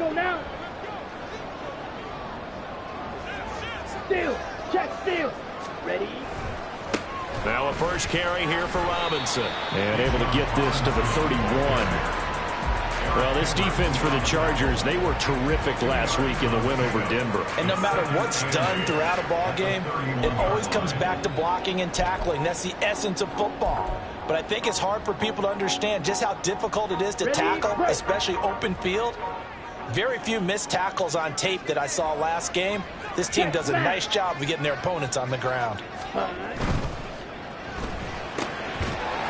Go now. Steal. Check steal. Ready. Now a first carry here for Robinson. And able to get this to the 31. Well, this defense for the Chargers, they were terrific last week in the win over Denver. And no matter what's done throughout a ball game, it always comes back to blocking and tackling. That's the essence of football. But I think it's hard for people to understand just how difficult it is to tackle, especially open field. Very few missed tackles on tape that I saw last game. This team does a nice job of getting their opponents on the ground.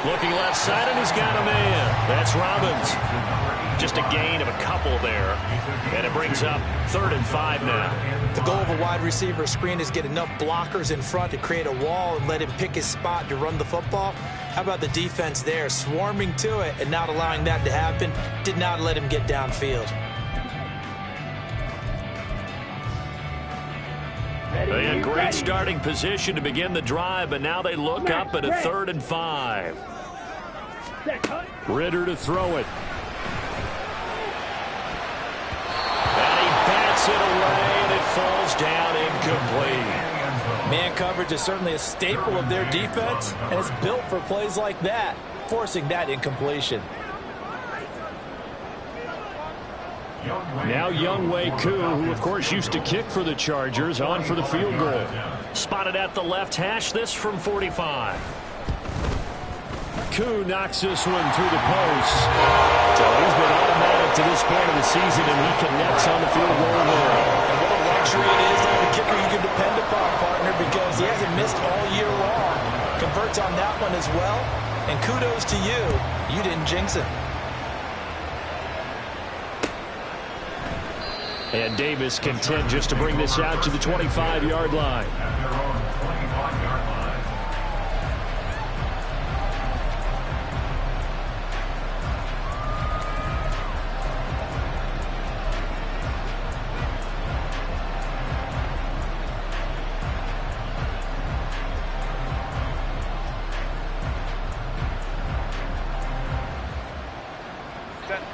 Looking left side, and he's got a man. That's Robbins. Just a gain of a couple there. And it brings up 3rd and 5 now. The goal of a wide receiver screen is get enough blockers in front to create a wall and let him pick his spot to run the football. How about the defense there, swarming to it and not allowing that to happen? Did not let him get downfield. They had great starting position to begin the drive, but now they look up at a 3rd and 5. Ritter to throw it. And he bats it away, and it falls down incomplete. Man coverage is certainly a staple of their defense, and it's built for plays like that, forcing that incompletion. Now Younghoe Koo, who of course used to kick for the Chargers, on for the field goal. Spotted at the left hash, this from 45. Koo knocks this one through the post. So he's been automatic to this point of the season, and he connects on the field goal there. And what a luxury it is to have a kicker you can depend upon, partner, because he hasn't missed all year long. Converts on that one as well, and kudos to you. You didn't jinx it. And Davis content just to bring this out to the 25-yard line.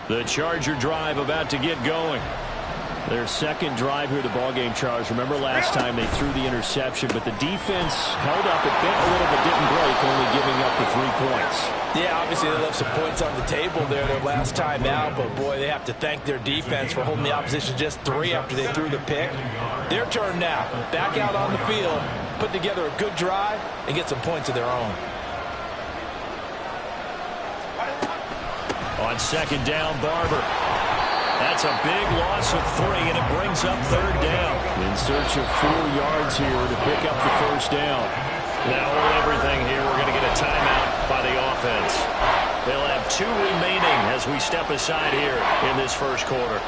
The Charger drive about to get going. Their second drive here of the ballgame, Charles. Remember last time they threw the interception, but the defense held up. It bent a little but didn't break, only giving up the 3 points. Yeah, obviously they left some points on the table there their last time out, but boy, they have to thank their defense for holding the opposition just 3 after they threw the pick. Their turn now. Back out on the field, put together a good drive, and get some points of their own. On second down, Barber. That's a big loss of 3, and it brings up 3rd down. In search of 4 yards here to pick up the 1st down. Now hold everything here. We're going to get a timeout by the offense. They'll have 2 remaining as we step aside here in this first quarter.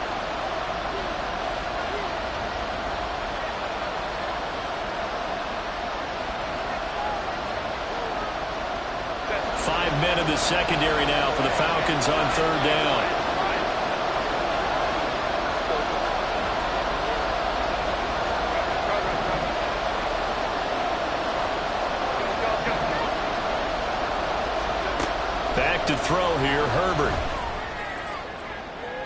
Five men in the secondary now for the Falcons on 3rd down. Back to throw here, Herbert.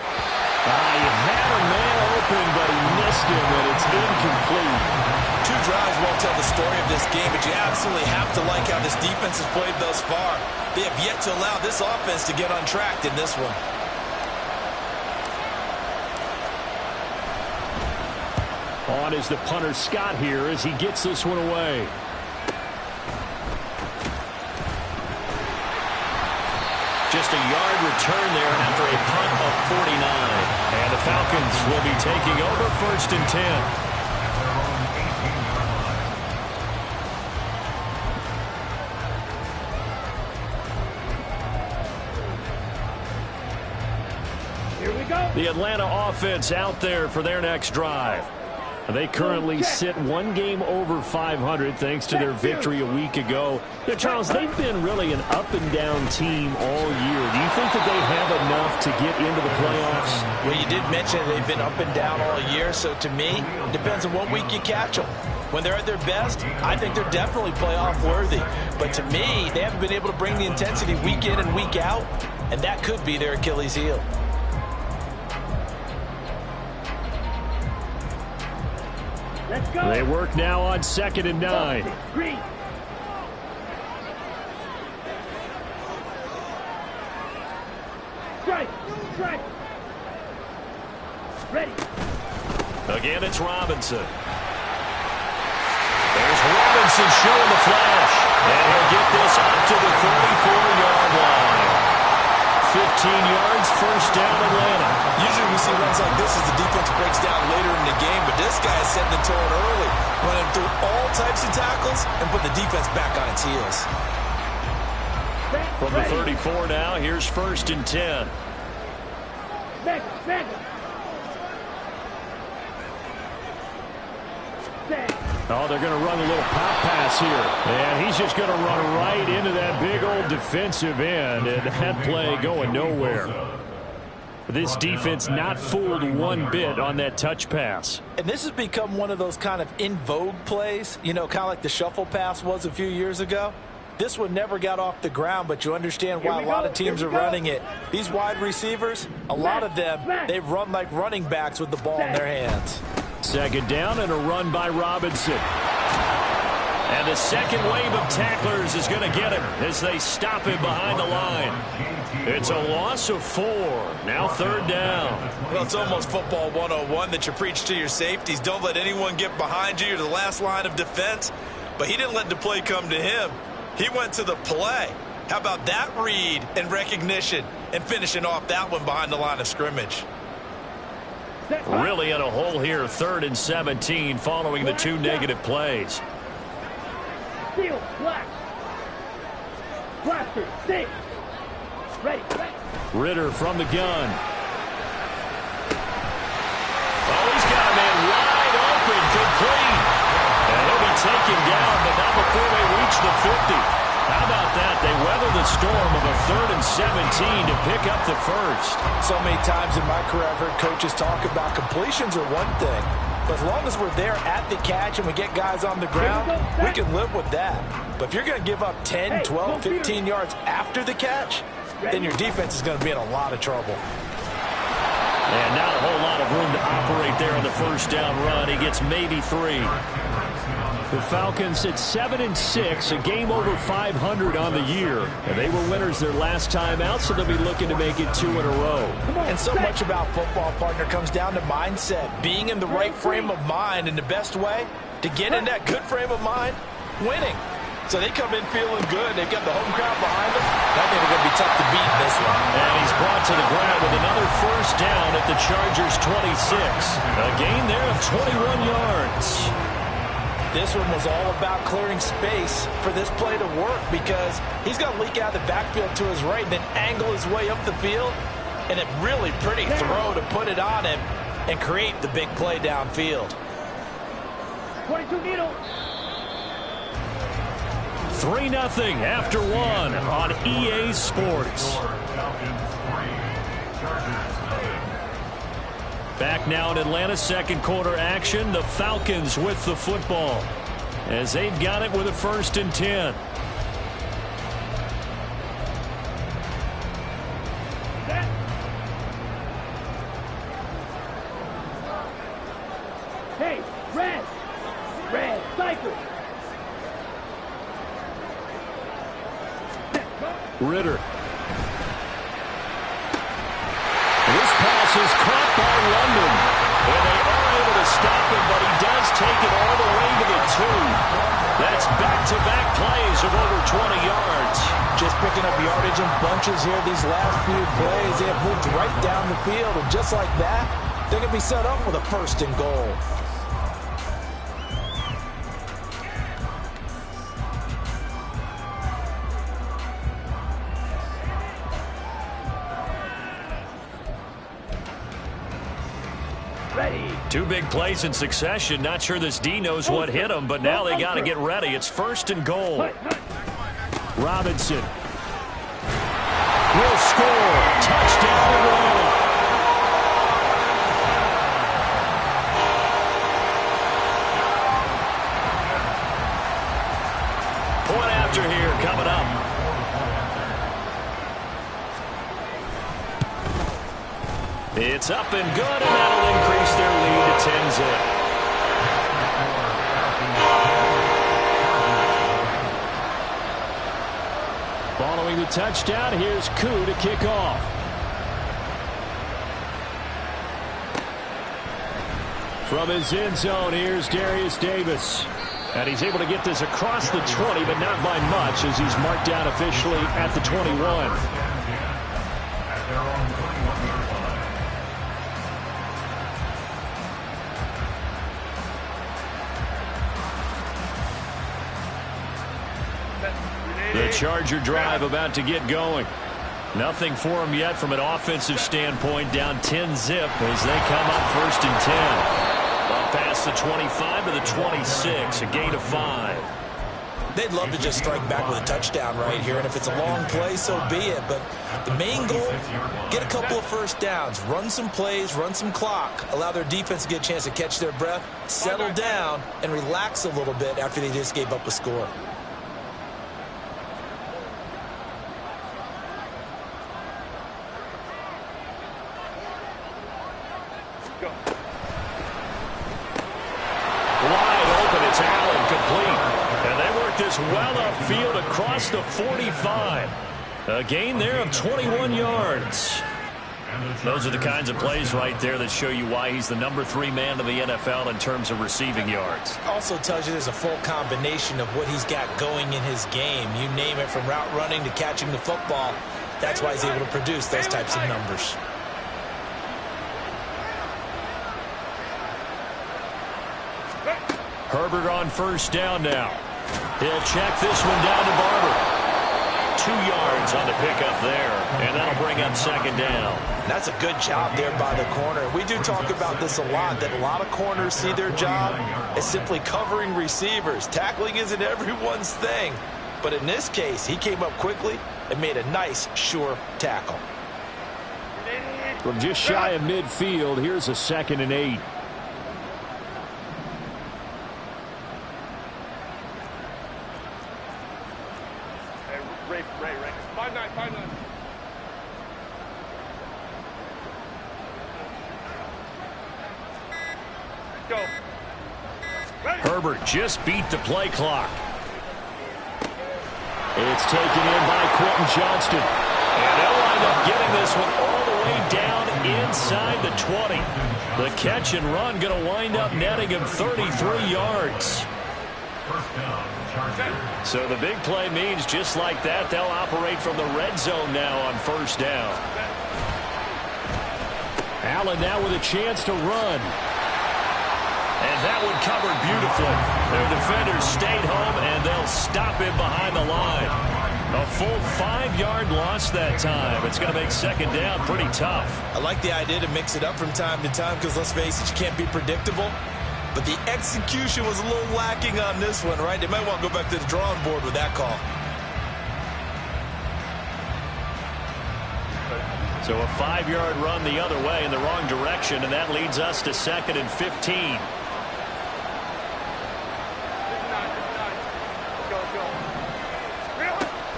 He had a man open, but he missed him, and it's incomplete. 2 drives won't tell the story of this game, but you absolutely have to like how this defense has played thus far. They have yet to allow this offense to get untracked in this one. On is the punter Scott here as he gets this one away. Just a yard return there after a punt of 49. And the Falcons will be taking over 1st and 10. Here we go. The Atlanta offense out there for their next drive. They currently sit 1 game over 500 thanks to their victory a week ago. Yeah, Charles, they've been really an up-and-down team all year. Do you think that they have enough to get into the playoffs? Well, you did mention they've been up and down all year, so to me, it depends on what week you catch them. When they're at their best, I think they're definitely playoff worthy. But to me, they haven't been able to bring the intensity week in and week out, and that could be their Achilles heel. Let's go. They work now on 2nd and 9. Green. Strike. Strike. Ready. Again, it's Robinson. There's Robinson showing the flash. And he'll get this up to the 34-yard line. 15 yards, first down, Atlanta. Usually we see runs like this as the defense breaks down later in the game, but this guy is setting the tone early, running through all types of tackles and put the defense back on its heels. From the 34 now, here's 1st and 10. Back. Oh, they're going to run a little pop pass here. And he's just going to run right into that big old defensive end. And that play going nowhere. This defense not fooled one bit on that touch pass. And this has become one of those kind of in vogue plays, you know, kind of like the shuffle pass was a few years ago. This one never got off the ground, but you understand why a lot of teams are running it. These wide receivers, a lot of them, they run like running backs with the ball in their hands. 2nd down and a run by Robinson. And the second wave of tacklers is going to get him as they stop him behind the line. It's a loss of 4. Now 3rd down. Well, it's almost football 101 that you preach to your safeties. Don't let anyone get behind you. You're the last line of defense. But he didn't let the play come to him. He went to the play. How about that read and recognition and finishing off that one behind the line of scrimmage? Really in a hole here, 3rd and 17 following the 2 negative plays. Steal, black. Blaster, 6. Ready. Ritter from the gun. Oh, he's got a man wide open, complete. And he'll be taken down, but not before they reach the 50. How about that? They weather the storm of a 3rd and 17 to pick up the first. So many times in my career, I've heard coaches talk about completions are one thing. But as long as we're there at the catch and we get guys on the ground, we can live with that. But if you're going to give up 10, 12, 15 yards after the catch, then your defense is going to be in a lot of trouble. And not a whole lot of room to operate there on the first down run. He gets maybe 3. The Falcons at 7-6, a game over 500 on the year. And they were winners their last time out, so they'll be looking to make it 2 in a row. And so much about football, partner, comes down to mindset. Being in the right frame of mind, and the best way to get in that good frame of mind, winning. So they come in feeling good. They've got the home crowd behind them. I think they're going to be tough to beat in this one. And he's brought to the ground with another first down at the Chargers' 26. A gain there of 21 yards. This one was all about clearing space for this play to work because he's going to leak out of the backfield to his right and then angle his way up the field. And a really pretty throw to put it on him and create the big play downfield. 22 needle. 3-0 after 1 on EA Sports. Back now in Atlanta, second quarter action. The Falcons with the football as they've got it with a 1st and 10. Hey, red, cycle. Ritter. This pass is caught by London. And they are able to stop him, but he does take it all the way to the 2. That's back-to-back plays of over 20 yards. Just picking up yardage in bunches here these last few plays. They have moved right down the field, and just like that, they're going to be set up with a 1st and goal. Ready. 2 big plays in succession. Not sure this D knows what hit him, but now they got to get ready. It's 1st and goal. Robinson will score. Touchdown Atlanta. Point after here coming up. It's up and good, and that'll increase their lead to 10-zip. Following the touchdown, here's Coop to kick off. From his end zone, here's Darius Davis. And he's able to get this across the 20, but not by much, as he's marked down officially at the 21. The Charger drive about to get going. Nothing for them yet from an offensive standpoint. Down 10-zip as they come up 1st and 10. Up past the 25 to the 26, a gain of 5. They'd love to just strike back with a touchdown right here, and if it's a long play, so be it. But the main goal, get a couple of first downs, run some plays, run some clock, allow their defense to get a chance to catch their breath, settle down, and relax a little bit after they just gave up a score. Well upfield across the 45. A gain there of 21 yards. Those are the kinds of plays right there that show you why he's the number 3 man of the NFL in terms of receiving yards. Also tells you there's a full combination of what he's got going in his game. You name it, from route running to catching the football. That's why he's able to produce those types of numbers. Herbert on 1st down now. He'll check this one down to Barber. 2 yards on the pickup there, and that'll bring up 2nd down. That's a good job there by the corner. We do talk about this a lot, that a lot of corners see their job as simply covering receivers. Tackling isn't everyone's thing. But in this case, he came up quickly and made a nice, sure tackle. From just shy of midfield, here's a 2nd and 8. Ray. 5-9. Go. Herbert just beat the play clock. It's taken in by Quentin Johnston. And they'll wind up getting this one all the way down inside the 20. The catch and run going to wind up netting him 33 yards. So the big play means just like that, they'll operate from the red zone now on 1st down. Allen now with a chance to run. And that one covered beautifully. Their defenders stayed home, and they'll stop him behind the line. A full 5-yard loss that time. It's going to make 2nd down pretty tough. I like the idea to mix it up from time to time because, let's face it, you can't be predictable. But the execution was a little lacking on this one, right? They might want to go back to the drawing board with that call. So a 5-yard run the other way in the wrong direction, and that leads us to 2nd and 15.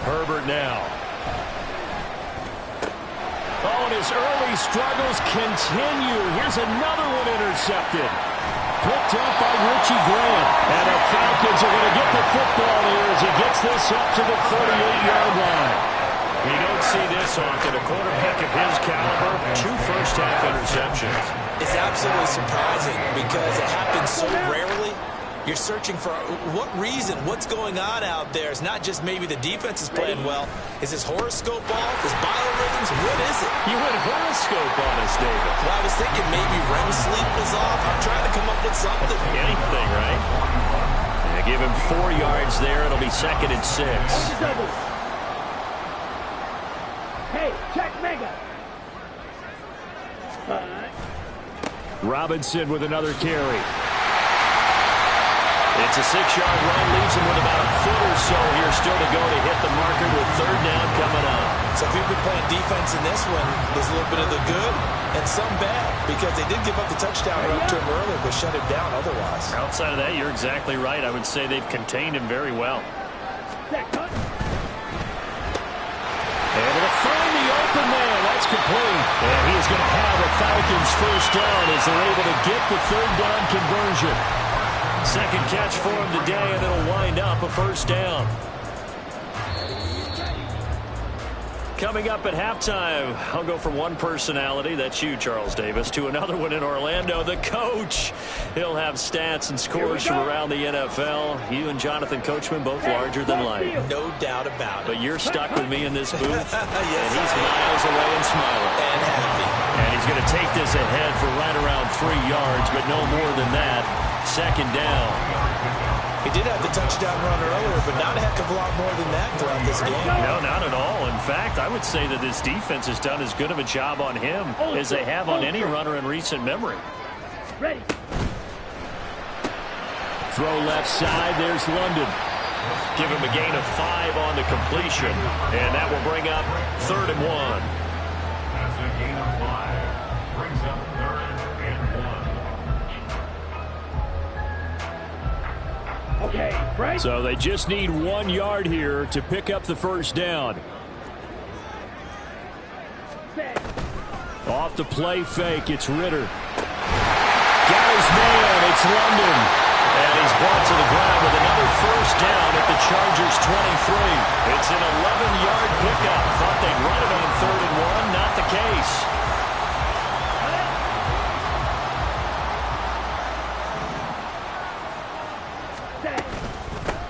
Herbert now. Oh, and his early struggles continue. Here's another one intercepted. Picked up by Richie Grant. And the Falcons are going to get the football here as he gets this up to the 48-yard line. We don't see this often. A quarterback of his caliber, 2 first-half interceptions. It's absolutely surprising because it happens so rarely. You're searching for what reason, what's going on out there. It's not just maybe the defense is playing well. Is his horoscope off? His biorhythms? What is it? You went horoscope on us, David. Well, I was thinking maybe REM sleep was off. I'm trying to come up with something. Anything, right? They give him 4 yards there. It'll be 2nd and 6. Hey, check Mega. Robinson with another carry. It's a 6-yard run, leaves him with about a foot or so here still to go to hit the marker with 3rd down coming up. So if you've been playing defense in this one, there's a little bit of the good and some bad because they did give up the touchdown run to him earlier but shut him down otherwise. Outside of that, you're exactly right. I would say they've contained him very well. Able to find the open man. That's complete. And he's going to have a Falcons 1st down as they're able to get the 3rd down conversion. 2nd catch for him today, and it'll wind up a 1st down. Coming up at halftime, I'll go from one personality, that's you, Charles Davis, to another one in Orlando, the coach. He'll have stats and scores from around the NFL. You and Jonathan Coachman both larger than life. No doubt about it. But you're stuck with me in this booth, Yes, and he's miles away and smiling. And happy. And he's going to take this ahead for right around 3 yards, but no more than that. Second down. He did have the touchdown run earlier, but not a heck of a lot more than that throughout this game. No, not at all. In fact, I would say that this defense has done as good of a job on him as they have on any runner in recent memory. Ready. Throw left side. There's London. Give him a gain of 5 on the completion, and that will bring up 3rd and 1. That's a gain of 5. Brings up 3rd and 1. Okay, right. So they just need 1 yard here to pick up the first down. Set. Off the play fake, it's Ritter. Got his man, it's London. And he's brought to the ground with another first down at the Chargers' 23. It's an 11-yard pickup. Thought they'd run it on 3rd and 1. Not the case.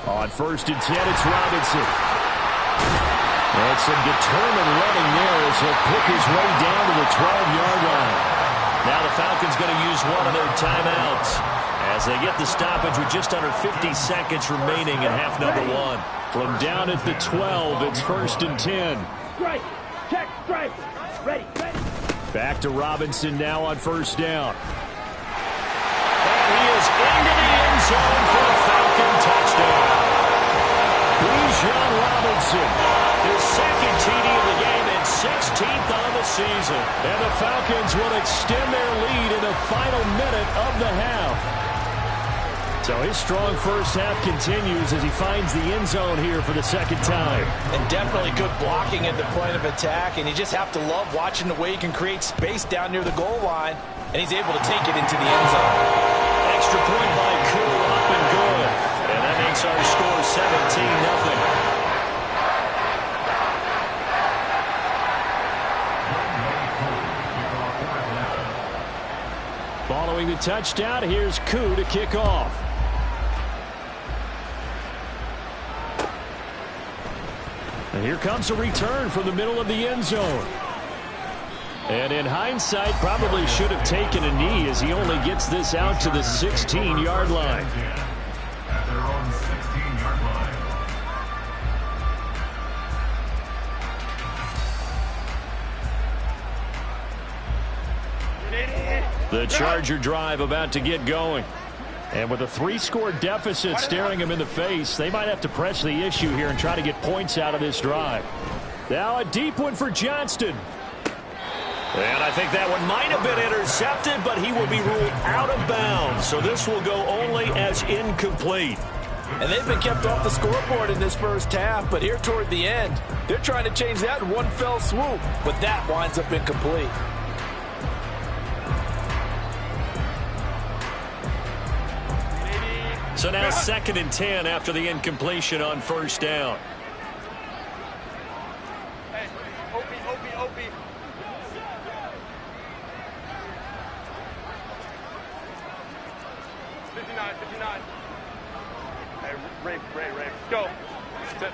On 1st and 10, it's Robinson. And some determined running there as he'll pick his way down to the 12-yard line. Now the Falcons going to use one of their timeouts as they get the stoppage with just under 50 seconds remaining in half number 1. From down at the 12, it's 1st and 10. Strike. Check. Strike. Ready. Ready. Back to Robinson now on 1st down. And he is into the end zone for a Falcon touchdown. Bijan Robinson, his 2nd TD of the game and 16th on the season. And the Falcons will extend their lead in the final minute of the half. So his strong first half continues as he finds the end zone here for the 2nd time. And definitely good blocking at the point of attack, and you just have to love watching the way he can create space down near the goal line, and he's able to take it into the end zone. Extra point by Coop, up and good. And that makes our score 17-0. Following the touchdown, here's Coop to kick off. And here comes a return from the middle of the end zone. And in hindsight, probably should have taken a knee as he only gets this out to the 16-yard line. At their own 16-yard line. The Charger drive about to get going. And with a 3-score deficit staring him in the face, they might have to press the issue here and try to get points out of this drive. Now a deep one for Johnston. And I think that one might have been intercepted, but he will be ruled out of bounds. So this will go only as incomplete. And they've been kept off the scoreboard in this first half, but here toward the end, they're trying to change that in one fell swoop, but that winds up incomplete. So now 2nd and 10 after the incompletion on 1st down. Hey, OP. 59. Hey, Ray, go. Sit.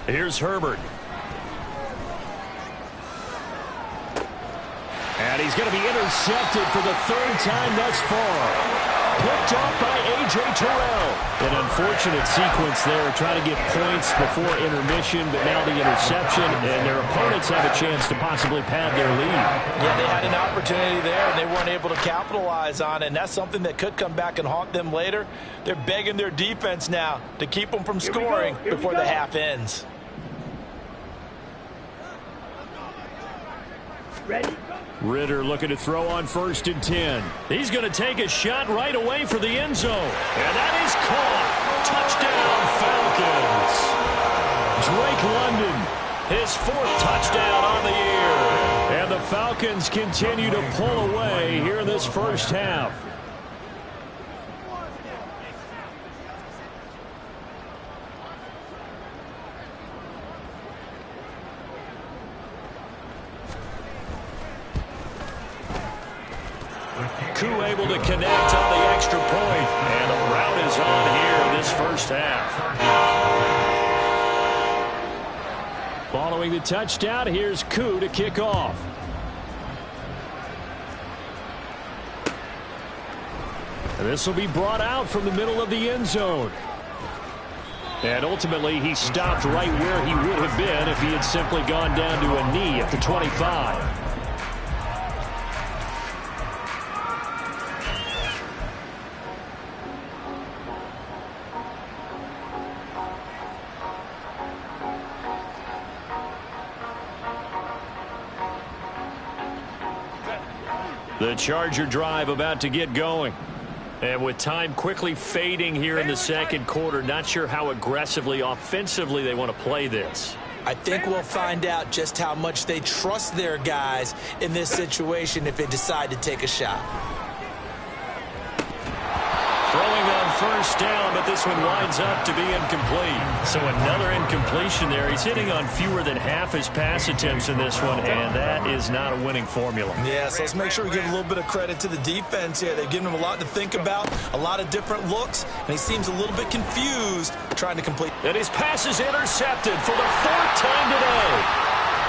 Here's Herbert. And he's going to be intercepted for the 3rd time thus far. Picked off by A.J. Terrell. An unfortunate sequence there, trying to get points before intermission, but now the interception, and their opponents have a chance to possibly pad their lead. Yeah, they had an opportunity there, and they weren't able to capitalize on it, and that's something that could come back and haunt them later. They're begging their defense now to keep them from scoring before the half ends. Ready. Ritter looking to throw on 1st and 10. He's going to take a shot right away for the end zone. And that is caught. Touchdown, Falcons. Drake London, his 4th touchdown on the year. And the Falcons continue to pull away here in this first half. Two able to connect on the extra point, and the rout is on here in this first half. Following the touchdown, here's Coop to kick off. This will be brought out from the middle of the end zone. And ultimately, he stopped right where he would have been if he had simply gone down to a knee at the 25. The Charger drive about to get going. And with time quickly fading here in the second quarter, not sure how aggressively, offensively they want to play this. I think we'll find out just how much they trust their guys in this situation if they decide to take a shot. Throwing on first down, but this one winds up to be incomplete. So another incompletion there. He's hitting on fewer than half his pass attempts in this one, and that is not a winning formula. Yeah, so let's make sure we give a little bit of credit to the defense here. They've given him a lot to think about, a lot of different looks, and he seems a little bit confused trying to complete. And his pass is intercepted for the fourth time today.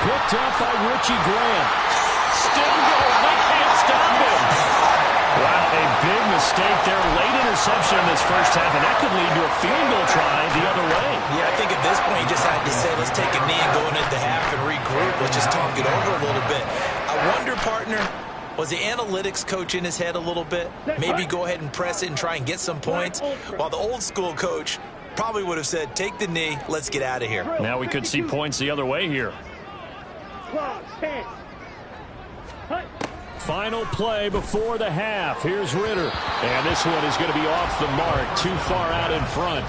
Picked up by Richie Grant. Still going. They can't stop him. Wow, a big mistake there. Late interception in this first half, and that could lead to a field goal try the other way. Yeah, I think at this point you just had to say, let's take a knee and go into the half and regroup. Let's just talk it over a little bit. I wonder, partner, was the analytics coach in his head a little bit? Maybe go ahead and press it and try and get some points? While the old school coach probably would have said, take the knee, let's get out of here. Now we could see points the other way here. Final play before the half. Here's Ritter. And this one is going to be off the mark, too far out in front.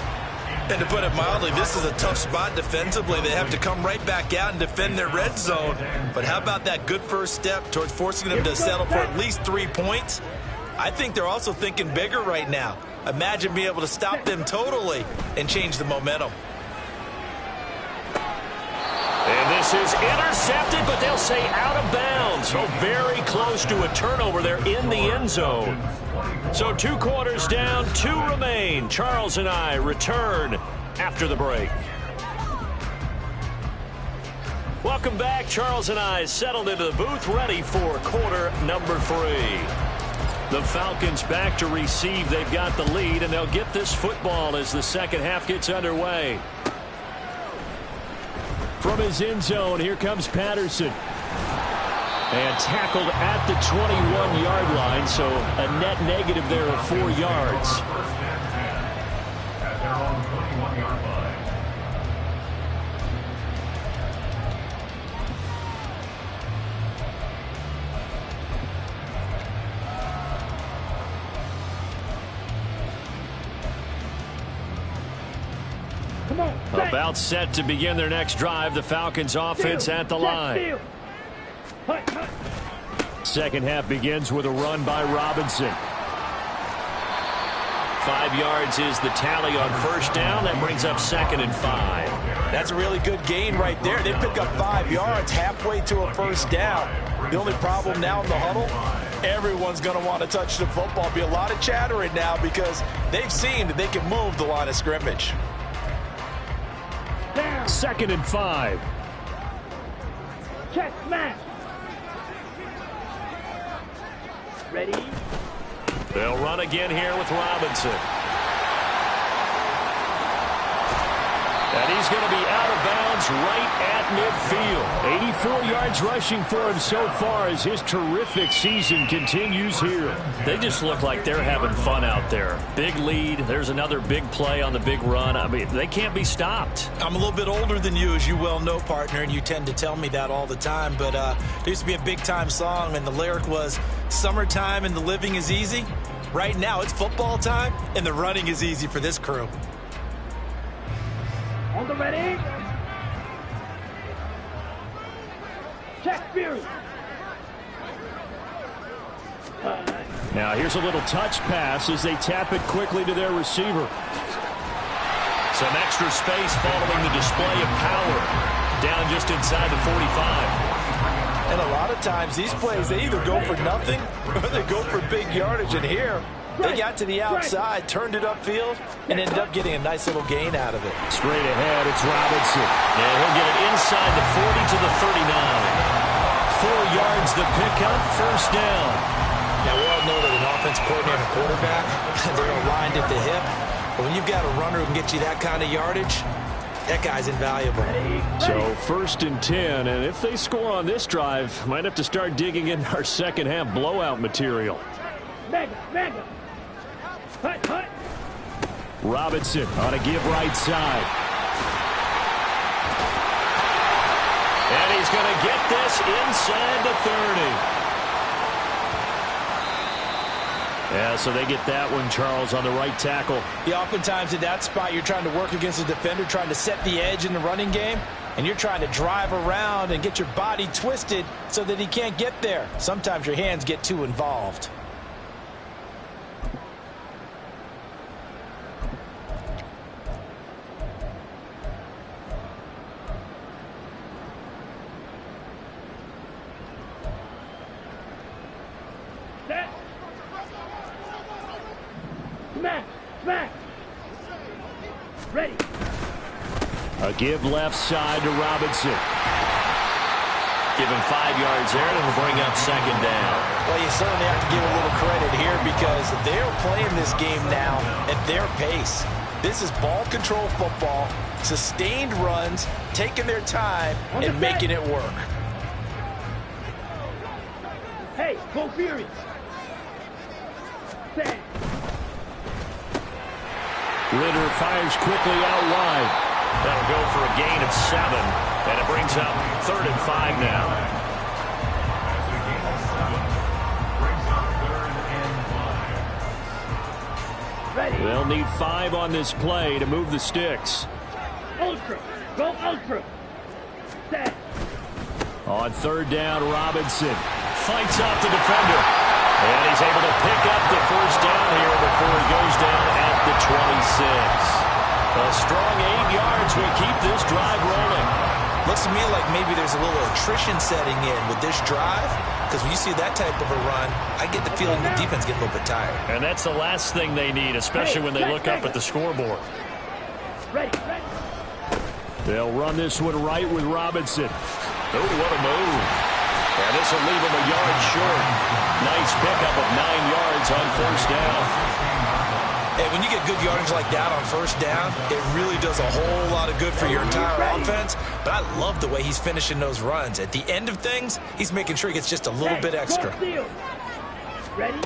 And to put it mildly, this is a tough spot defensively. They have to come right back out and defend their red zone. But how about that good first step towards forcing them to settle for at least 3 points? I think they're also thinking bigger right now. Imagine being able to stop them totally and change the momentum. And this is intercepted, but they'll say out of bounds. So very close to a turnover there in the end zone. So 2 quarters down, 2 remain. Charles and I return after the break. Welcome back. Charles and I settled into the booth, ready for quarter number 3. The Falcons back to receive. They've got the lead, and they'll get this football as the second half gets underway. From his end zone, here comes Patterson. And tackled at the 21-yard line, so a net negative there of 4 yards. At their own 21-yard line. About set to begin their next drive. The Falcons offense at the line. Second half begins with a run by Robinson. 5 yards is the tally on first down. That brings up 2nd and 5. That's a really good gain right there. They pick up 5 yards halfway to a first down. The only problem now in the huddle, everyone's going to want to touch the football. Be a lot of chattering now because they've seen that they can move the line of scrimmage. 2nd and 5. Check smash. Ready? They'll run again here with Robinson. And he's going to be out of bounds right at midfield. 84 yards rushing for him so far as his terrific season continues here. They just look like they're having fun out there. Big lead. There's another big play on the big run. I mean, they can't be stopped. I'm a little bit older than you, as you well know, partner, and you tend to tell me that all the time. But there used to be a big-time song, and the lyric was, "Summertime and the living is easy." Right now, it's football time, and the running is easy for this crew. On the ready? Check Fury. Now here's a little touch pass as they tap it quickly to their receiver. Some extra space following the display of power. Down just inside the 45. And a lot of times these plays, they either go for nothing or they go for big yardage. And here, they got to the outside, turned it upfield, and ended up getting a nice little gain out of it. Straight ahead, it's Robinson. And he'll get it inside the 40 to the 39. 4 yards the pickup, first down. Now, we all know that an offense coordinator and quarterback, they're aligned at the hip. But when you've got a runner who can get you that kind of yardage, that guy's invaluable. So 1st and 10, and if they score on this drive, might have to start digging in our second half blowout material. Mega. Hut. Robinson on a give right side. And he's going to get this inside the 30. Yeah, so they get that one, Charles, on the right tackle. Yeah, oftentimes in that spot, you're trying to work against a defender, trying to set the edge in the running game, and you're trying to drive around and get your body twisted so that he can't get there. Sometimes your hands get too involved. Smack. Ready. A give left side to Robinson. Give him 5 yards there, and it'll bring up second down. Well, you certainly have to give a little credit here because they're playing this game now at their pace. This is ball control football, sustained runs, taking their time, and making it work. Hey, go Furies. Ritter fires quickly out wide. That'll go for a gain of 7, and it brings up 3rd and 5 now. Ready. They'll need 5 on this play to move the sticks. Ultra. Go ultra. Set. On 3rd down, Robinson fights off the defender. And he's able to pick up the first down here before he goes down at the 26. A strong 8 yards will keep this drive rolling. Looks to me like maybe there's a little attrition setting in with this drive, because when you see that type of a run, I get the feeling the defense get a little bit tired. And that's the last thing they need, especially when they look up at the scoreboard. Ready. They'll run this one right with Robinson. Oh, what a move. And this will leave him a yard short. Nice pickup of 9 yards on first down. Hey, when you get good yardage like that on first down, it really does a whole lot of good for your entire offense. But I love the way he's finishing those runs. At the end of things, he's making sure he gets just a little bit extra. Ready?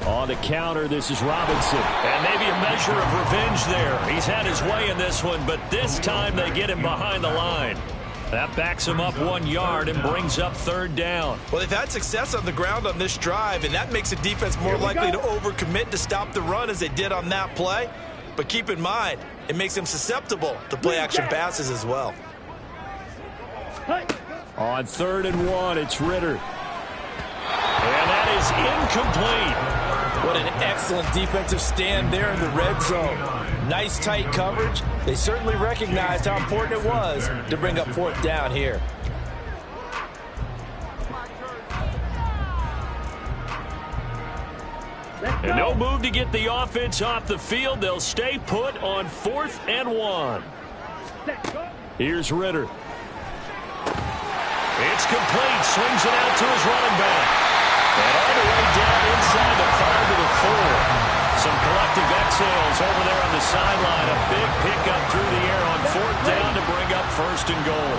On the counter, this is Robinson. And maybe a measure of revenge there. He's had his way in this one, but this time they get him behind the line. That backs him up 1 yard and brings up 3rd down. Well, they've had success on the ground on this drive, and that makes the defense more likely to overcommit to stop the run as they did on that play. But keep in mind, it makes them susceptible to play-action passes as well. On 3rd and 1, it's Ritter. And that is incomplete. What an excellent defensive stand there in the red zone. Nice tight coverage. They certainly recognized how important it was to bring up 4th down here. And no move to get the offense off the field. They'll stay put on 4th and 1. Here's Ritter. It's complete. Swings it out to his running back. And all the way down inside the 5 to the 4. Some collective exhales over there on the sideline. A big pickup through the air on 4th down to bring up 1st and goal.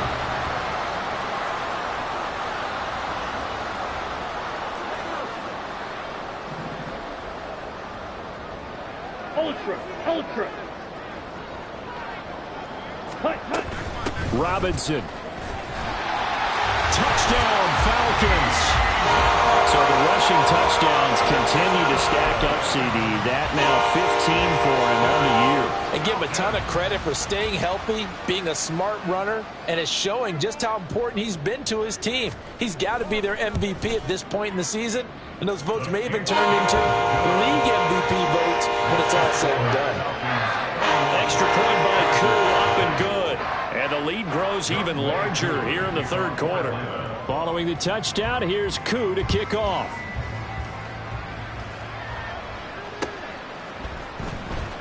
Ultra. Hut. Robinson. Touchdown, Falcons. So the rushing touchdowns continue to stack up, CD. That now 15 for him on the year. And give him a ton of credit for staying healthy, being a smart runner, and it's showing just how important he's been to his team. He's got to be their MVP at this point in the season, and those votes may even turn into league MVP votes when it's all said and done. Extra point by Coop, up and good. And the lead grows even larger here in the 3rd quarter. Following the touchdown, here's Coop to kick off.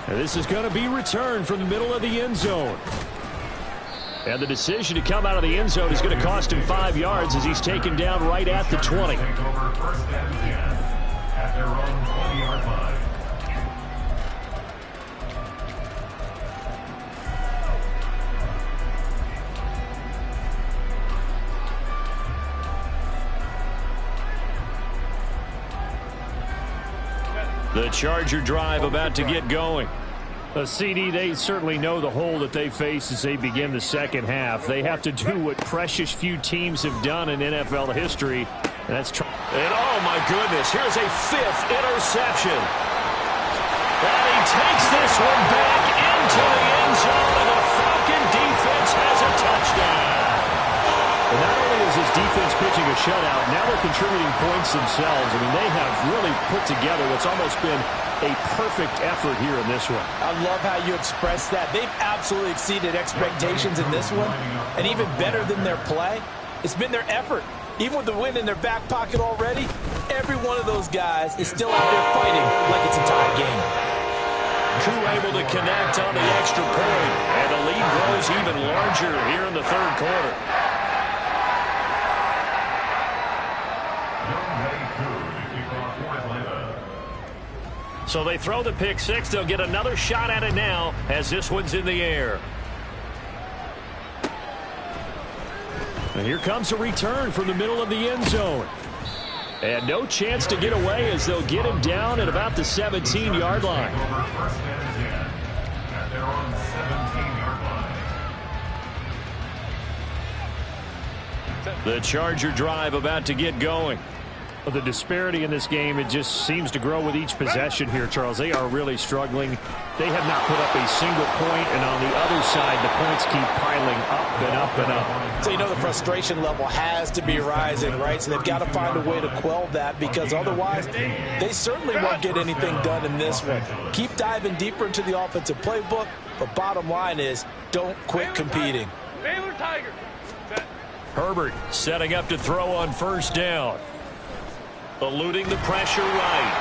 And this is going to be returned from the middle of the end zone. And the decision to come out of the end zone is going to cost him 5 yards as he's taken down right at the 20. At their own 20-yard line. The Charger drive about to get going. CD, they certainly know the hole that they face as they begin the second half. They have to do what precious few teams have done in NFL history. And that's and oh my goodness, here's a 5th interception. And he takes this one back into the end zone, and the Falcon defense has a touchdown. And not only is his defense pitching a shutout, now they're contributing points themselves. I mean, they have really put together what's almost been a perfect effort here in this one. I love how you express that. They've absolutely exceeded expectations in this one. And even better than their play, it's been their effort. Even with the win in their back pocket already, every one of those guys is still out there fighting like it's a tie game. Crew able to connect on the extra point, and the lead grows even larger here in the third quarter. So they throw the pick six. They'll get another shot at it now as this one's in the air. And here comes a return from the middle of the end zone. And no chance to get away as they'll get him down at about the 17-yard line. The Charger drive about to get going. The disparity in this game, it just seems to grow with each possession here, Charles. They are really struggling. They have not put up a single point, and on the other side, the points keep piling up and up and up. So you know the frustration level has to be rising, right? So they've got to find a way to quell that, because otherwise they certainly won't get anything done in this one. Keep diving deeper into the offensive playbook, but bottom line is don't quit competing. Baylor Tigers. Herbert setting up to throw on first down. Eluding the pressure right.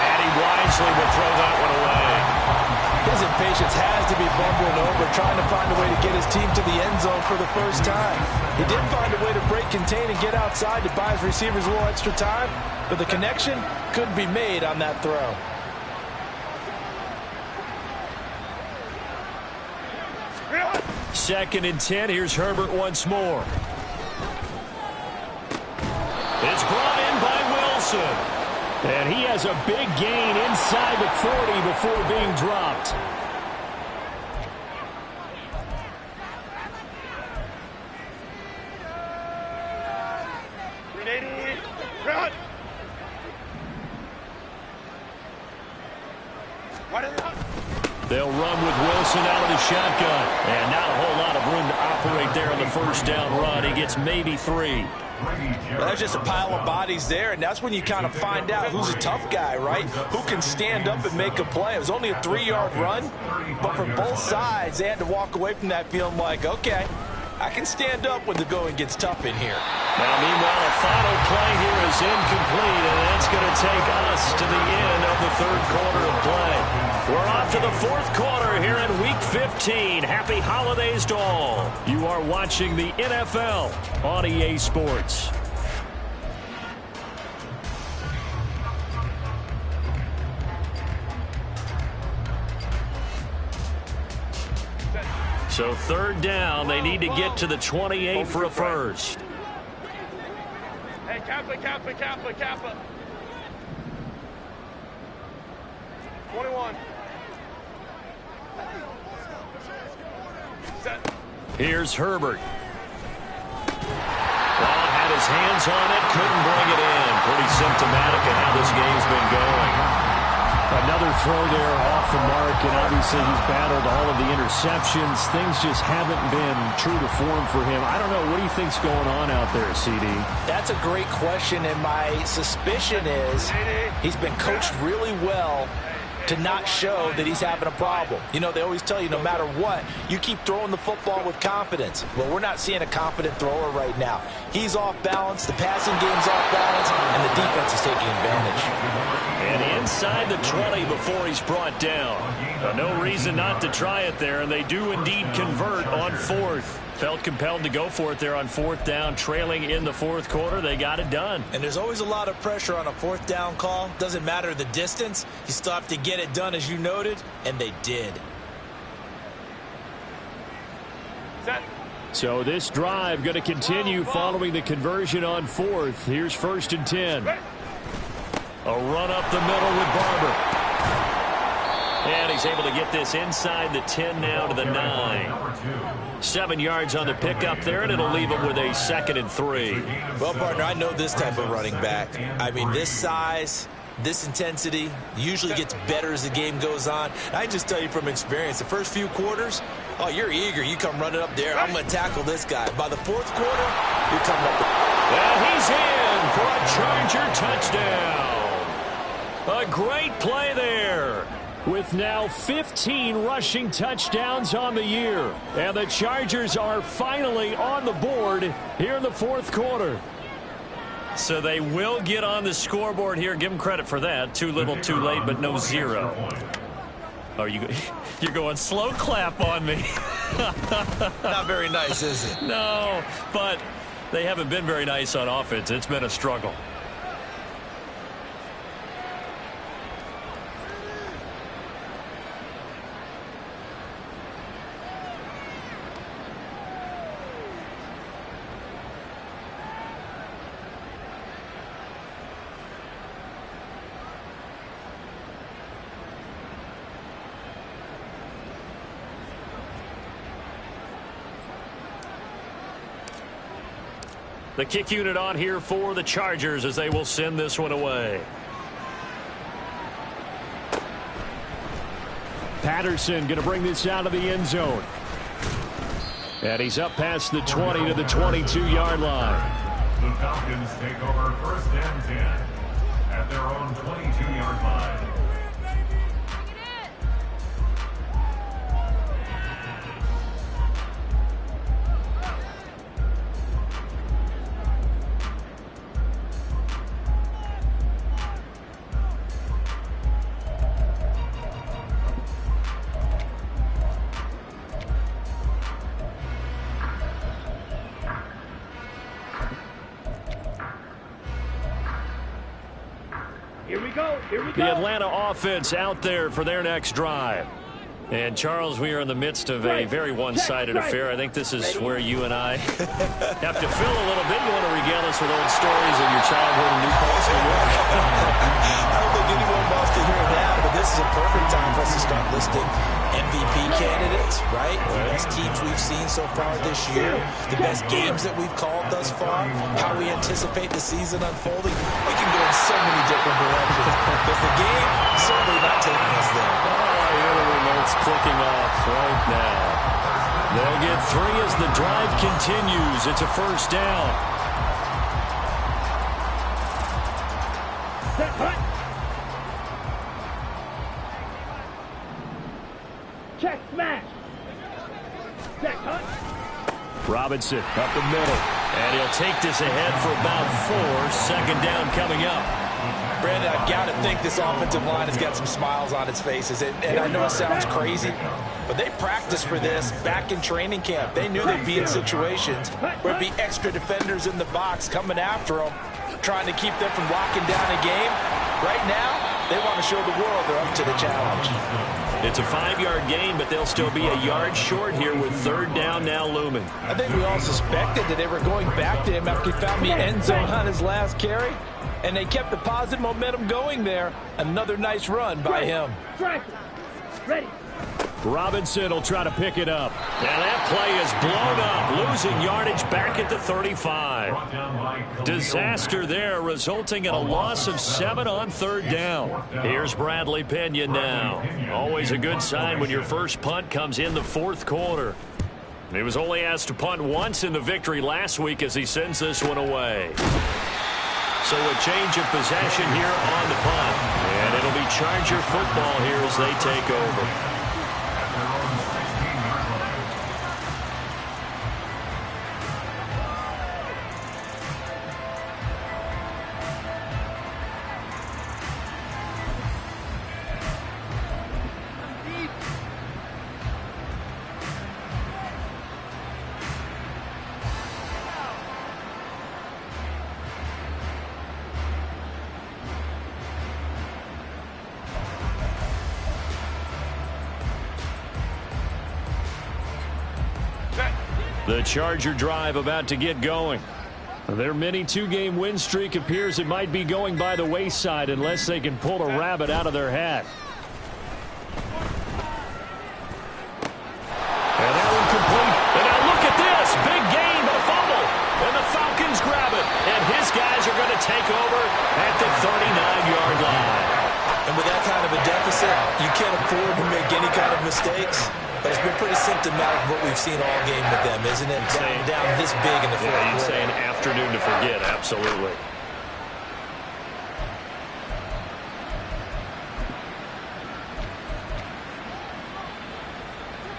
And he wisely will throw that one away. His impatience has to be bumbling over, trying to find a way to get his team to the end zone for the first time. He did find a way to break, contain, and get outside to buy his receivers a little extra time, but the connection couldn't be made on that throw. Second and 10. Here's Herbert once more. It's brought in by Wilson. And he has a big gain inside the 40 before being dropped. Run! They'll run with Wilson out of the shotgun. And not a whole lot of room to operate there on the first down run. He gets maybe 3. Well, there's just a pile of bodies there, and that's when you kind of find out who's a tough guy, right? Who can stand up and make a play. It was only a 3-yard run, but for both sides, they had to walk away from that feeling like, okay, I can stand up when the going gets tough in here. Now, meanwhile, a final play here is incomplete, and that's going to take us to the end of the third quarter of play. We're off to the fourth quarter here in Week 15. Happy holidays to all. You are watching the NFL on EA Sports. So third down, they need to get to the 28 for a first. Hey, Kappa, Kappa, Kappa, Kappa. 21. Set. Here's Herbert. Well, had his hands on it, couldn't bring it in. Pretty symptomatic of how this game's been going. Another throw there off the mark, and obviously he's battled all of the interceptions. Things just haven't been true to form for him. I don't know. What do you think's going on out there, CD? That's a great question, and my suspicion is he's been coached really well to not show that he's having a problem. You know, they always tell you no matter what, you keep throwing the football with confidence. Well, we're not seeing a confident thrower right now. He's off balance, the passing game's off balance, and the defense is taking advantage. And inside the 20 before he's brought down. No reason not to try it there, and they do indeed convert on fourth. Felt compelled to go for it there on fourth down, trailing in the fourth quarter. They got it done. And there's always a lot of pressure on a fourth down call. Doesn't matter the distance. You still have to get it done, as you noted, and they did. Set. So this drive going to continue following the conversion on fourth. Here's 1st and 10. A run up the middle with Barber. And he's able to get this inside the 10 now to the 9. 7 yards on the pickup there, and it'll leave him with a 2nd and 3. Well, partner, I know this type of running back. I mean, this size, this intensity usually gets better as the game goes on. I just tell you from experience, the first few quarters, oh, you're eager. You come running up there. I'm going to tackle this guy. By the fourth quarter, you're coming up. And he's in for a Charger touchdown. A great play there. With now 15 rushing touchdowns on the year. And the Chargers are finally on the board here in the fourth quarter. So they will get on the scoreboard here. Give them credit for that. Too little, too late, but no 0. Are you're going slow clap on me. Not very nice, is it? No, but they haven't been very nice on offense. It's been a struggle. The kick unit on here for the Chargers as they will send this one away. Patterson going to bring this out of the end zone. And he's up past the 20 to the 22-yard line. The Falcons take over 1st and 10 at their own 22-yard line. The Atlanta offense out there for their next drive. And, Charles, we are in the midst of a very one-sided affair. I think this is where you and I have to fill a little bit. You want to regale us with old stories of your childhood in New Paltz, New York? I don't think anyone wants to hear that, but this is a perfect time for us to start listing MVP candidates, right? The best teams we've seen so far this year, the best games that we've called thus far, how we anticipate the season unfolding. We can go in so many different directions because the game is certainly not taking us there. It's clicking off right now. They'll get 3 as the drive continues. It's a 1st down. Check smash. Check hunt. Robinson up the middle. And he'll take this ahead for about 4. 2nd down coming up. Brandon, I've got to think this offensive line has got some smiles on its faces. And I know it sounds crazy, but they practiced for this back in training camp. They knew they'd be in situations where it'd be extra defenders in the box coming after them, trying to keep them from locking down a game. Right now, they want to show the world they're up to the challenge. It's a 5-yard gain, but they'll still be a yard short here with 3rd down now looming. I think we all suspected that they were going back to him after he found the end zone on his last carry. And they kept the positive momentum going there. Another nice run by him. Ready. Robinson will try to pick it up. Now that play is blown up, losing yardage back at the 35. Disaster there, resulting in a loss of 7 on 3rd down. Here's Bradley Pena now. Always a good sign when your first punt comes in the 4th quarter. He was only asked to punt once in the victory last week as he sends this one away. So a change of possession here on the punt. And it'll be Charger football here as they take over. The Charger drive about to get going. Their mini two-game win streak appears it might be going by the wayside unless they can pull a rabbit out of their hat. And that one complete. And now look at this. Big gain, but a fumble. And the Falcons grab it. And his guys are going to take over at the 39-yard line. And with that kind of a deficit, you can't afford to make any kind of mistakes. But it's been pretty symptomatic of what we've seen all game with them, isn't it? Down this big in the fourth quarter. You'd say an afternoon to forget, absolutely.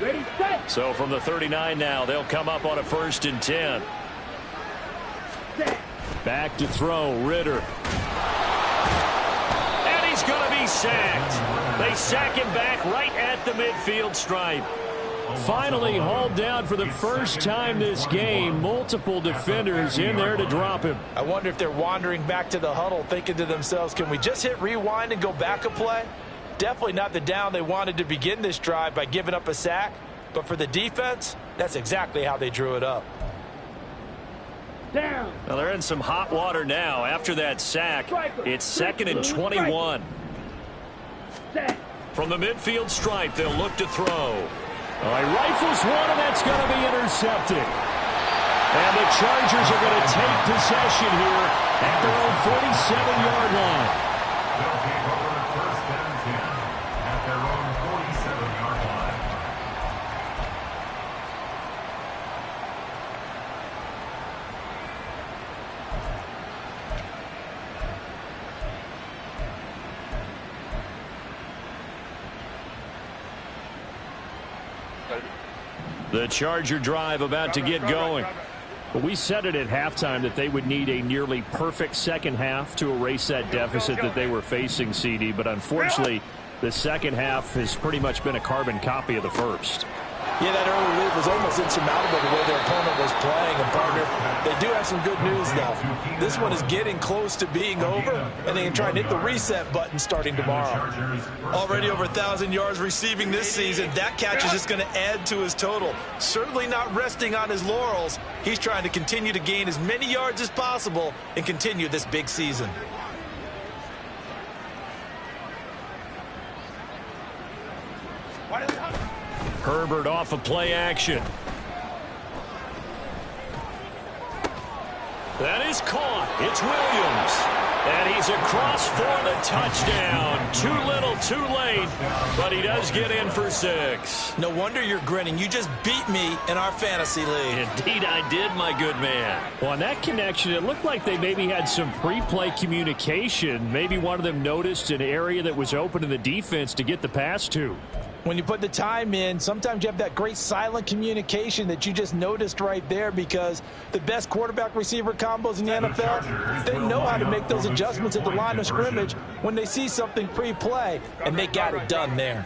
Ready, set. So from the 39 now, they'll come up on a 1st and 10. Set. Back to throw, Ritter. And he's going to be sacked. They sack him back right at the midfield stripe. Finally hauled down for the first time this game. Multiple defenders in there to drop him. I wonder if they're wandering back to the huddle thinking to themselves, can we just hit rewind and go back a play? Definitely not the down they wanted to begin this drive by giving up a sack. But for the defense, that's exactly how they drew it up. Down. Well, they're in some hot water now. After that sack, it's 2nd and 21. Set. From the midfield stripe, they'll look to throw. All right, rifles one, and that's going to be intercepted. And the Chargers are going to take possession here at their own 47-yard line. They'll take over 1st and 10 at their own 47-yard line. The Charger drive about to get going. Well, we said it at halftime that they would need a nearly perfect second half to erase that deficit that they were facing, CD. But unfortunately, the second half has pretty much been a carbon copy of the first. Yeah, that early lead was almost insurmountable the way their opponent was playing. And, partner, they do have some good news now. This one is getting close to being over, and they can try and hit the reset button starting tomorrow. Already over 1,000 yards receiving this season. That catch is just going to add to his total. Certainly not resting on his laurels. He's trying to continue to gain as many yards as possible and continue this big season. Herbert off of play action. That is caught. It's Williams. And he's across for the touchdown. Too little, too late. But he does get in for 6. No wonder you're grinning. You just beat me in our fantasy league. Indeed I did, my good man. Well, on that connection, it looked like they maybe had some pre-play communication. Maybe one of them noticed an area that was open in the defense to get the pass to. When you put the time in, sometimes you have that great silent communication that you just noticed right there, because the best quarterback-receiver combos in the NFL, they know how to make those adjustments at the line of scrimmage when they see something pre-play, and they got it done there.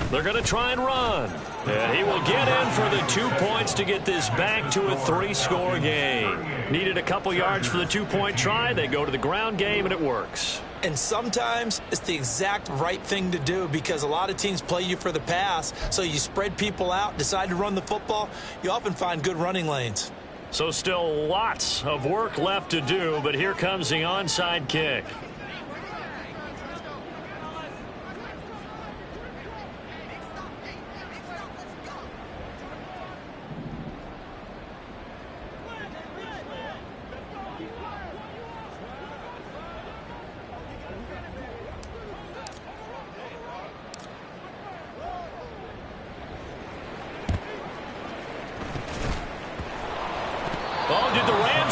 They're going to try and run. And he will get in for the 2 points to get this back to a 3-score game. Needed a couple yards for the 2-point try. They go to the ground game, and it works. And sometimes it's the exact right thing to do, because a lot of teams play you for the pass. So you spread people out, decide to run the football. You often find good running lanes. So still lots of work left to do, but here comes the onside kick.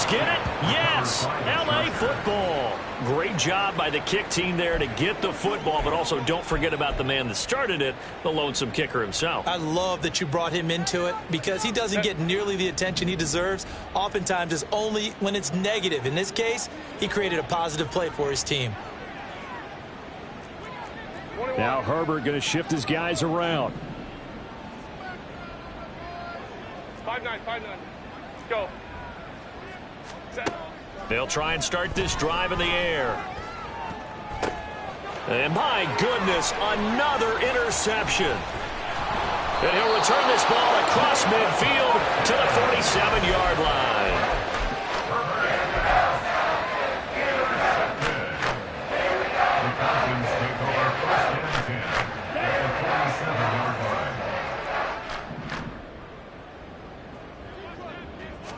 get it? Yes! L.A. football. Great job by the kick team there to get the football, but also don't forget about the man that started it, the lonesome kicker himself. I love that you brought him into it because he doesn't get nearly the attention he deserves. Oftentimes it's only when it's negative. In this case, he created a positive play for his team. Now Herbert going to shift his guys around. 5-9, 5-9. Let's go. Set. They'll try and start this drive in the air. And my goodness, another interception. And he'll return this ball across midfield to the 47-yard line.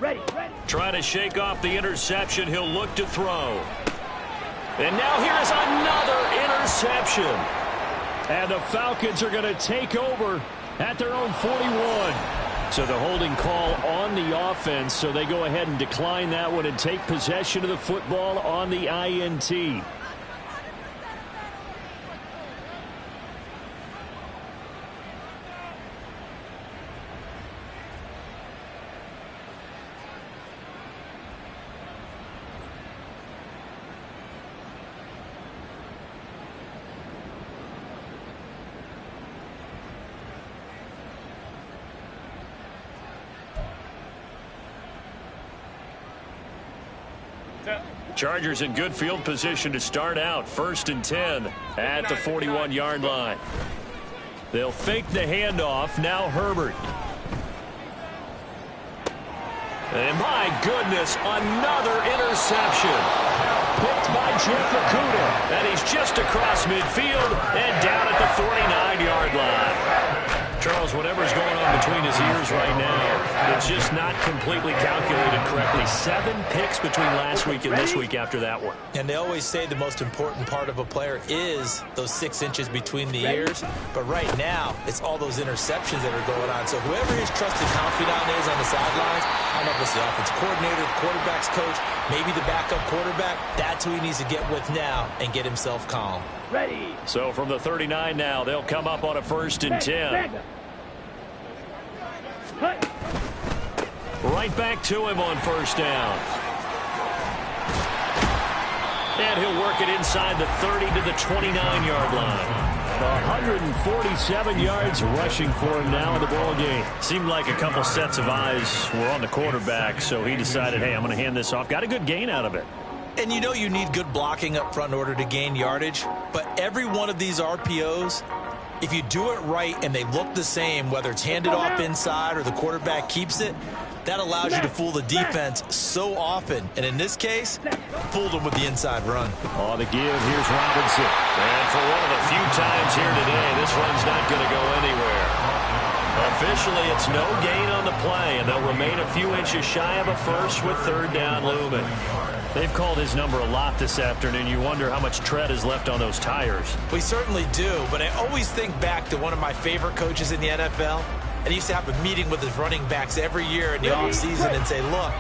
Ready. Trying to shake off the interception. He'll look to throw. And now here's another interception. And the Falcons are going to take over at their own 41. So the holding call on the offense, so they go ahead and decline that one and take possession of the football on the INT. Chargers in good field position to start out. 1st and 10 at the 41-yard line. They'll fake the handoff. Now Herbert. And my goodness, another interception. Picked by Jeff Okudah. And he's just across midfield and down at the 49-yard line. Charles, whatever's going on between his ears right now, it's just not completely calculated correctly. 7 picks between last week and this week after that one. And they always say the most important part of a player is those 6 inches between the ears. But right now, it's all those interceptions that are going on. So whoever his trusted confidant is on the sidelines, I don't know if it's the offensive coordinator, the quarterback's coach, maybe the backup quarterback, that's who he needs to get with now and get himself calm. Ready. So from the 39 now, they'll come up on a 1st and 10. Right back to him on 1st down. And he'll work it inside the 30 to the 29-yard line. 147 yards rushing for him now in the ball game. Seemed like a couple sets of eyes were on the quarterback, so he decided, hey, I'm going to hand this off. Got a good gain out of it. And you know you need good blocking up front in order to gain yardage, but every one of these RPOs, if you do it right and they look the same, whether it's handed off inside or the quarterback keeps it, that allows you to fool the defense so often. And in this case, fooled them with the inside run. On the give, here's Robinson. And for one of the few times here today, this run's not going to go anywhere. Officially, it's no gain on the play, and they'll remain a few inches shy of a first with 3rd down looming. They've called his number a lot this afternoon. You wonder how much tread is left on those tires. We certainly do, but I always think back to one of my favorite coaches in the NFL. And he used to have a meeting with his running backs every year in the offseason and say, look,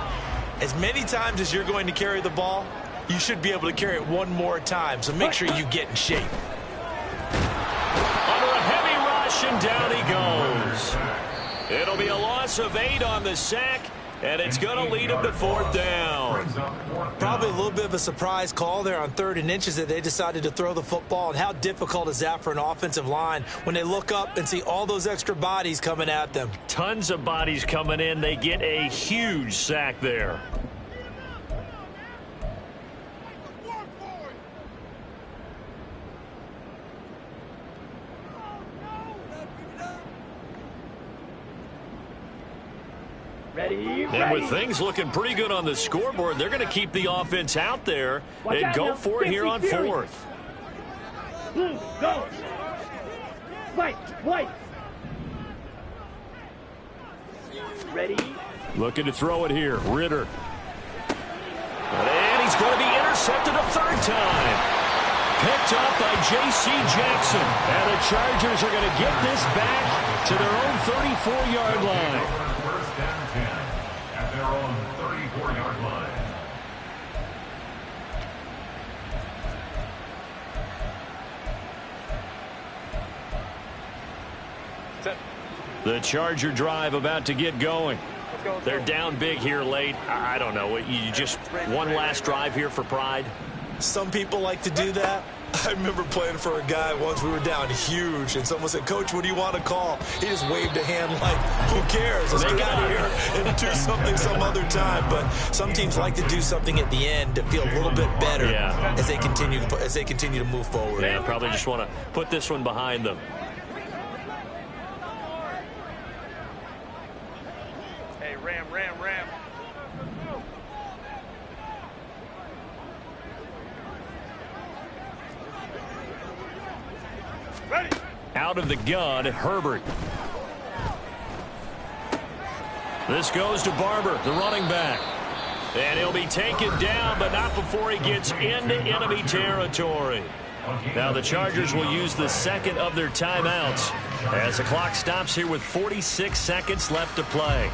as many times as you're going to carry the ball, you should be able to carry it one more time. So make sure you get in shape. Under a heavy rush, and down he goes. It'll be a loss of 8 on the sack. And it's going to lead him to 4th down. Probably a little bit of a surprise call there on 3rd and inches that they decided to throw the football. And how difficult is that for an offensive line when they look up and see all those extra bodies coming at them? Tons of bodies coming in. They get a huge sack there. And with things looking pretty good on the scoreboard, they're going to keep the offense out there and go for it here on 4th. Blue, go. White. Ready. Looking to throw it here. Ritter. And he's going to be intercepted a 3rd time. Picked up by J.C. Jackson. And the Chargers are going to get this back to their own 34-yard line. 1st and 10 at their own 34-yard line. The Charger drive about to get going. They're down big here late. I don't know. You just one last drive here for pride? Some people like to do that. I remember playing for a guy once. We were down huge, and someone said, "Coach, what do you want to call?" He just waved a hand like, "Who cares? Let's get out of here and do something some other time." But some teams like to do something at the end to feel a little bit better as they continue to move forward. Yeah, probably just want to put this one behind them. Hey, Ram. Ready. Out of the gun, Herbert. This goes to Barber, the running back. And he'll be taken down, but not before he gets into enemy territory. Now the Chargers will use the second of their timeouts as the clock stops here with 46 seconds left to play.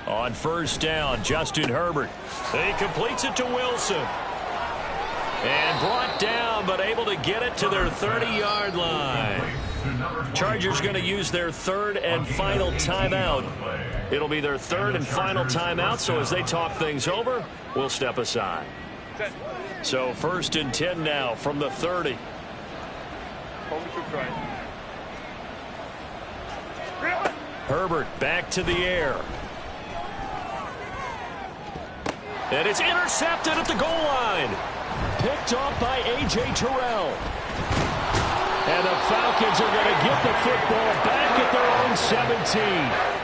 On first down, Justin Herbert. He completes it to Wilson. And brought down, but able to get it to their 30-yard line. Chargers going to use their third and final timeout. It'll be their third and final timeout, so as they talk things over, we'll step aside. So first and 10 now from the 30. Herbert back to the air. And it's intercepted at the goal line. Picked off by A.J. Terrell. And the Falcons are going to get the football back at their own 17.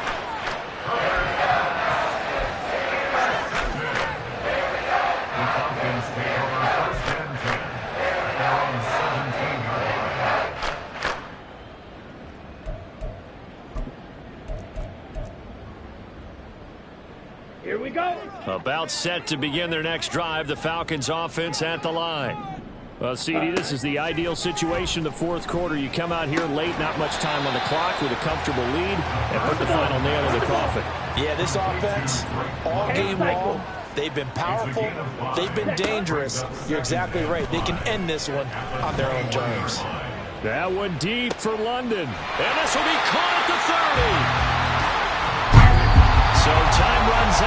Here we go. About set to begin their next drive. The Falcons offense at the line. Well, CD, this is the ideal situation in the fourth quarter. You come out here late, not much time on the clock with a comfortable lead, and put the final nail in the coffin. Yeah, this offense, all game long, they've been powerful, they've been dangerous. You're exactly right. They can end this one on their own terms. That one deep for London. And this will be caught at the 30. So time runs out.